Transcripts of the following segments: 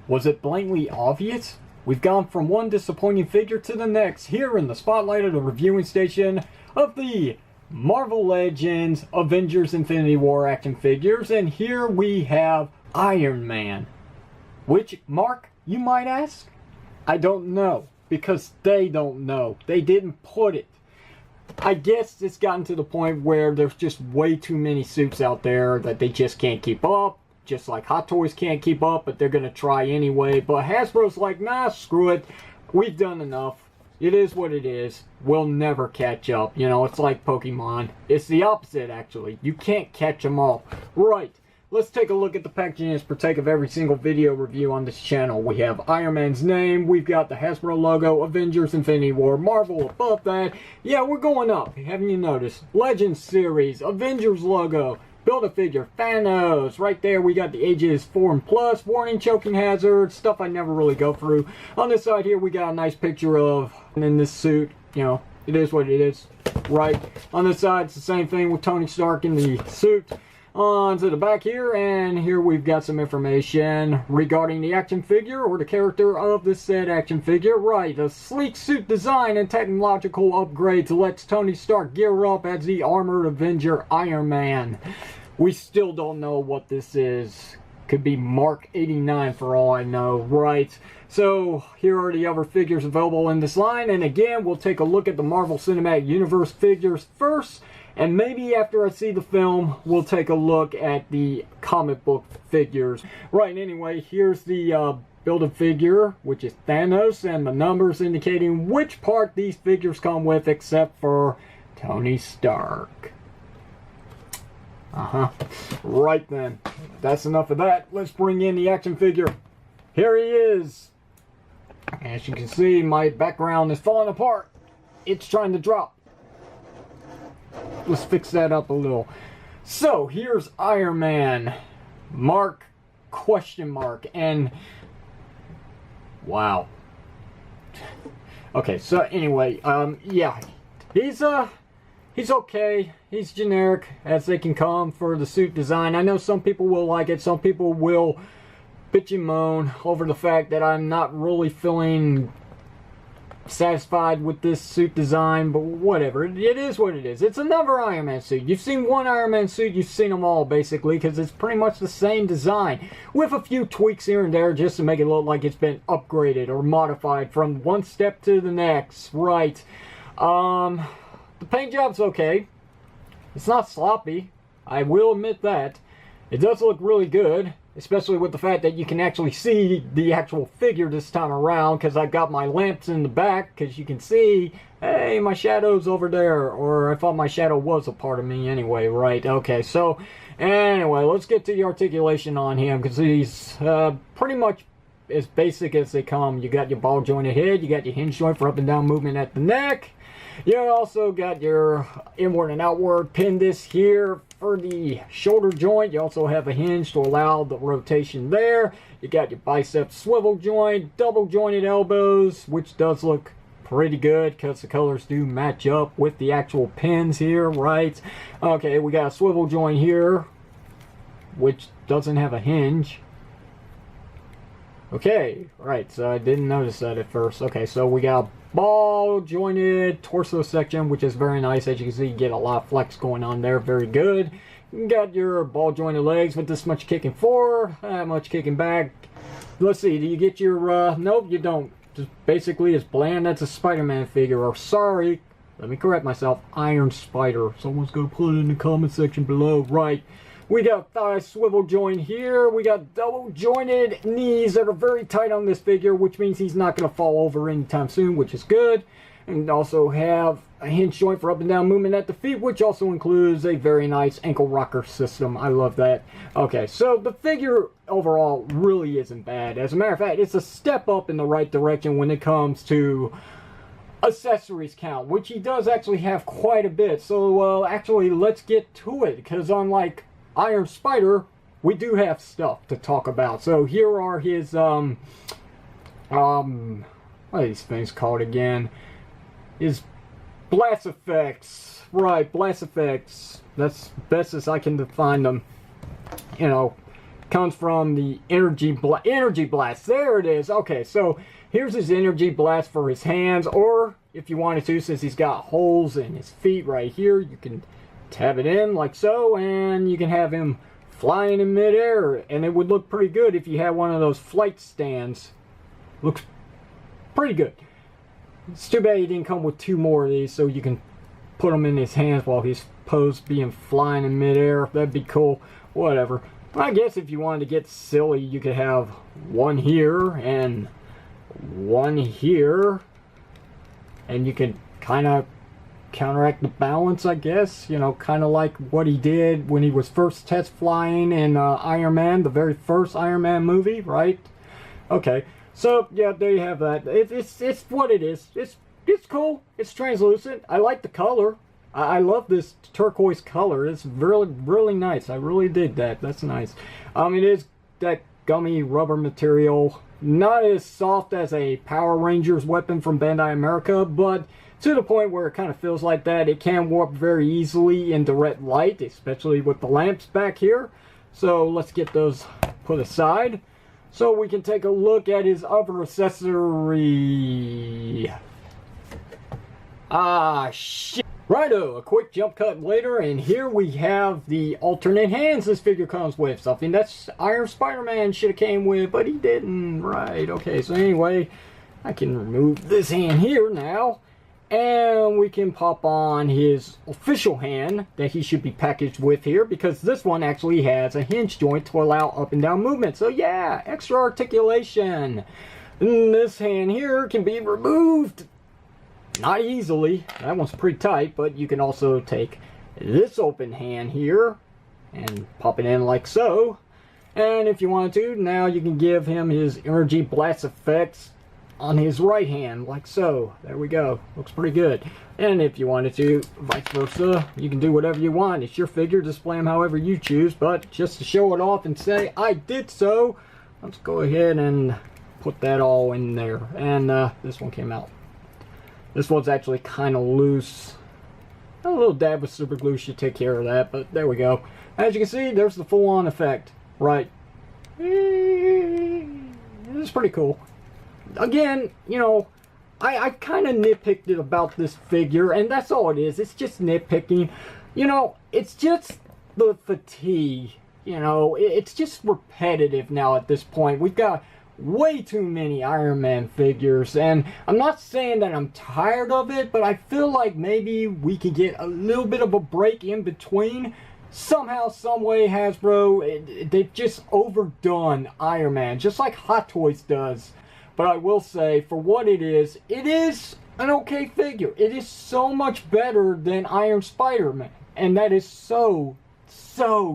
Was it blatantly obvious? We've gone from one disappointing figure to the next here in the spotlight of the reviewing station of the Marvel Legends Avengers Infinity War action figures, and here we have Iron Man. Which Mark, you might ask? I don't know, because they don't know. They didn't put it. I guess it's gotten to the point where there's just way too many suits out there that they just can't keep up. Just like Hot Toys can't keep up, but they're going to try anyway. But Hasbro's like, nah, screw it. We've done enough. It is what it is. We'll never catch up. You know, it's like Pokemon. It's the opposite, actually. You can't catch them all. Right. Let's take a look at the packaging as partake of every single video review on this channel. We have Iron Man's name. We've got the Hasbro logo, Avengers Infinity War, Marvel above that. Yeah, we're going up. Haven't you noticed? Legends series, Avengers logo. Build-A-Figure, Thanos. Right there, we got the ages 4 and plus, warning, choking hazard, stuff I never really go through. On this side here, we got a nice picture of, in this suit, you know, it is what it is, right? On this side, it's the same thing with Tony Stark in the suit. On to the back here, and here we've got some information regarding the action figure, or the character of the said action figure. Right, a sleek suit design and technological upgrades lets Tony Stark gear up as the armored Avenger Iron Man. We still don't know what this is. Could be Mark 89 for all I know. Right, so here are the other figures available in this line, and again, we'll take a look at the Marvel Cinematic Universe figures first. And maybe after I see the film, we'll take a look at the comic book figures. Right, anyway, here's the Build-A-Figure, which is Thanos, and the numbers indicating which part these figures come with, except for Tony Stark. Right then, that's enough of that. Let's bring in the action figure. Here he is. As you can see, my background is falling apart. It's trying to drop. Let's fix that up a little. So, here's Iron Man. Mark, question mark, and wow. Okay, so anyway, yeah. He's okay. He's generic as they can come for the suit design. I know some people will like it. Some people will bitch and moan over the fact that I'm not really feeling satisfied with this suit design, but whatever. It is what it is. It's another Iron Man suit. You've seen one Iron Man suit, you've seen them all basically, because it's pretty much the same design with a few tweaks here and there just to make it look like it's been upgraded or modified from one step to the next. Right. The paint job's okay. It's not sloppy. I will admit that. It does look really good, especially with the fact that you can actually see the actual figure this time around, because I've got my lamps in the back, because you can see, hey, my shadow's over there, or I thought my shadow was a part of me anyway, right? Okay, so anyway, let's get to the articulation on him, because he's pretty much as basic as they come. You got your ball jointed head, you got your hinge joint for up and down movement at the neck. You also got your inward and outward pin disc here for the shoulder joint. You also have a hinge to allow the rotation there. You got your bicep swivel joint, double jointed elbows, which does look pretty good because the colors do match up with the actual pins here, right? Okay, we got a swivel joint here, which doesn't have a hinge. Okay, right, so I didn't notice that at first. Okay, so we got a ball jointed torso section, which is very nice. As you can see, you get a lot of flex going on there. Very good. You got your ball jointed legs with this much kicking forward, that much kicking back. Let's see, do you get your, nope, you don't. Just basically, it's bland. That's a Spider-Man figure, or sorry, let me correct myself, Iron Spider. Someone's gonna put it in the comment section below. Right. We got thigh swivel joint here. We got double jointed knees that are very tight on this figure, which means he's not going to fall over anytime soon, which is good. And also have a hinge joint for up and down movement at the feet, which also includes a very nice ankle rocker system. I love that. Okay, so the figure overall really isn't bad. As a matter of fact, it's a step up in the right direction when it comes to accessories count, which he does actually have quite a bit. So actually, let's get to it, because unlike Iron Spider, we do have stuff to talk about. So here are his what are these things called again? His blast effects. Right, blast effects. That's best as I can define them. You know, comes from the energy blast. There it is. Okay, so here's his energy blast for his hands, or if you wanted to, since he's got holes in his feet right here, you can tab it in like so, and you can have him flying in midair, and it would look pretty good if you had one of those flight stands. Looks pretty good. It's too bad he didn't come with 2 more of these, so you can put them in his hands while he's posed being flying in midair. That'd be cool. Whatever. I guess if you wanted to get silly, you could have one here and one here, and you could kind of counteract the balance, I guess. You know, kind of like what he did when he was first test flying in Iron Man, the very first Iron Man movie, right? Okay, so yeah, there you have that. It's what it is. It's cool. It's translucent. I like the color. I love this turquoise color. It's really nice. I really dig that. That's nice. It is that gummy rubber material. Not as soft as a Power Rangers weapon from Bandai America, but to the point where it kind of feels like that. It can warp very easily in direct light, especially with the lamps back here. So let's get those put aside so we can take a look at his other accessory. Ah, shit. Righto, a quick jump cut later, and here we have the alternate hands this figure comes with. Something that's Iron Spider-Man should have came with, but he didn't. Right, okay, so anyway, I can remove this hand here now, and we can pop on his official hand that he should be packaged with here, because this one actually has a hinge joint to allow up and down movement. So yeah, extra articulation. And this hand here can be removed. Not easily. That one's pretty tight, but you can also take this open hand here and pop it in like so. And if you wanted to, now you can give him his energy blast effects on his right hand like so. There we go. Looks pretty good. And if you wanted to, vice versa, you can do whatever you want. It's your figure. Display them however you choose, but just to show it off and say I did so, let's go ahead and put that all in there. And this one came out. This one's actually kind of loose. A little dab with super glue should take care of that, but there we go. As you can see, there's the full-on effect. Right. It's pretty cool. Again, you know, I kind of nitpicked it about this figure, and that's all it is. It's just nitpicking. You know, it's just the fatigue. You know, it's just repetitive now at this point. We've got way too many Iron Man figures, and I'm not saying that I'm tired of it, but I feel like maybe we could get a little bit of a break in between. Somehow, some way, Hasbro, they've just overdone Iron Man, just like Hot Toys does. But I will say, for what it is an okay figure. It is so much better than Iron Spider-Man, and that is so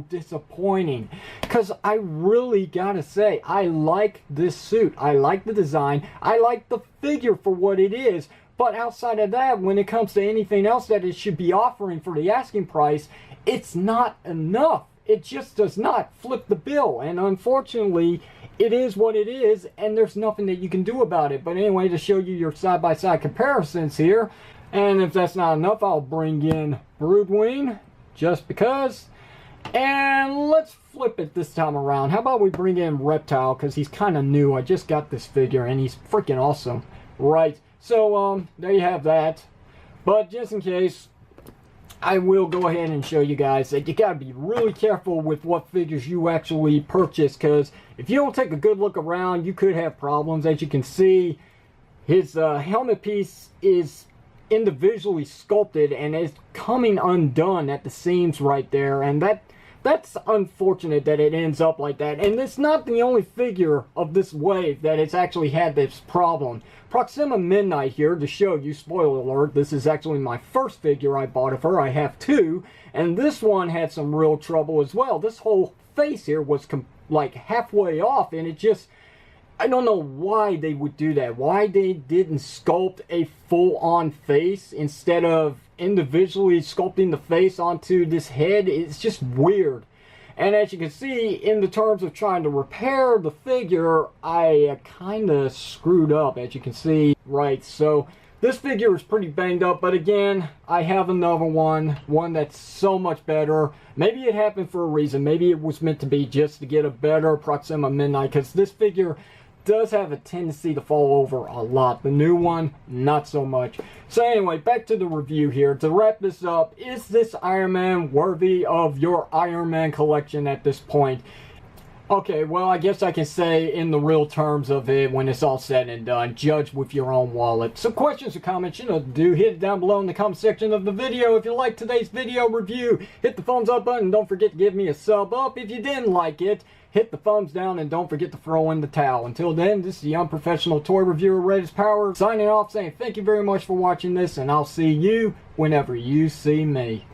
disappointing, because I really gotta say, I like this suit. I like the design. I like the figure for what it is. But outside of that, when it comes to anything else that it should be offering for the asking price, it's not enough. It just does not flip the bill. And unfortunately, it is what it is, and there's nothing that you can do about it. But anyway, to show you your side-by-side comparisons here, and if that's not enough, I'll bring in Broodwing, just because. And let's flip it this time around. How about we bring in Reptile, because he's kind of new. I just got this figure, and he's freaking awesome. Right. So, there you have that. But just in case, I will go ahead and show you guys that you gotta be really careful with what figures you actually purchase, because if you don't take a good look around, you could have problems. As you can see, his helmet piece is individually sculpted and is coming undone at the seams right there, and that's unfortunate that it ends up like that. And it's not the only figure of this wave that it's actually had this problem. Proxima Midnight here to show you, spoiler alert, this is actually my first figure I bought of her. I have two, and this one had some real trouble as well. This whole face here was like halfway off, and it just, I don't know why they would do that. Why they didn't sculpt a full-on face instead of individually sculpting the face onto this head. It's just weird. And as you can see, in the terms of trying to repair the figure, I kind of screwed up, as you can see. Right, so This figure is pretty banged up, but again, I have another one that's so much better. Maybe it happened for a reason. Maybe it was meant to be just to get a better Proxima Midnight, because this figure does have a tendency to fall over a lot. The new one, not so much. So anyway, back to the review here. To wrap this up, is this Iron Man worthy of your Iron Man collection at this point? Okay, well, I guess I can say in the real terms of it, when it's all said and done, judge with your own wallet. So questions or comments, you know, do hit it down below in the comment section of the video. If you liked today's video review, hit the thumbs up button. Don't forget to give me a sub up. If you didn't like it, hit the thumbs down and don't forget to throw in the towel. Until then, this is the unprofessional toy reviewer, Red is Power, signing off saying thank you very much for watching this, and I'll see you whenever you see me.